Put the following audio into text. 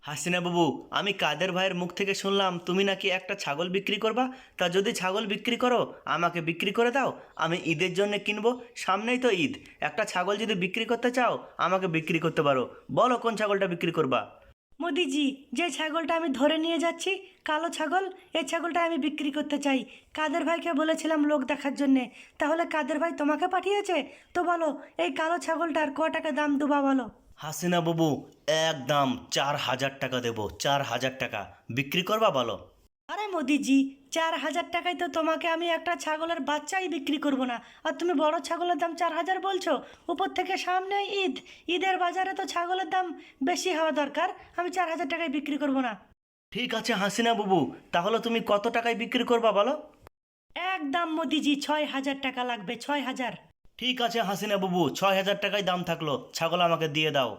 হাসিনা বাবু, আমি কাদের ভাইয়ের মুখ থেকে শুনলাম তুমি নাকি একটা ছাগল বিক্রি করবা। তা যদি ছাগল বিক্রি করো আমাকে বিক্রি করে দাও, আমি ঈদের জন্য কিনবো। সামনেই তো ঈদ, একটা ছাগল যদি বিক্রি করতে চাও আমাকে বিক্রি করতে পারো। বলো কোন ছাগলটা বিক্রি করবা। মোদিজি, যে ছাগলটা আমি ধরে নিয়ে যাচ্ছি, কালো ছাগল, এই ছাগলটা আমি বিক্রি করতে চাই। কাদের ভাইকে বলেছিলাম লোক দেখার জন্যে। তাহলে কাদের ভাই তোমাকে পাঠিয়েছে? তো বলো, এই কালো ছাগলটার ক টাকা দাম দেবা বলো। হাসিনা বাবু, একদম 4,000 টাকা দেবো, 4,000 টাকা। বিক্রি করবা বলো। আরে মোদিজি, 4,000 টাকায় তো তোমাকে আমি একটা ছাগলের বাচ্চাই বিক্রি করব না। আর তুমি বড় ছাগলের দাম 4,000 বলছো? উপর থেকে সামনে ঈদ, ঈদের বাজারে তো ছাগলের দাম বেশি হওয়া দরকার। আমি 4,000 টাকায় বিক্রি করব না। ঠিক আছে হাসিনা বাবু, তাহলে তুমি কত টাকায় বিক্রি করবা বলো। একদম মোদিজি, 6,000 টাকা লাগবে, 6,000। ঠিক আছে হাসিনা বাবু, 6,000 টাকায় দাম থাকলো, ছাগল আমাকে দিয়ে দাও।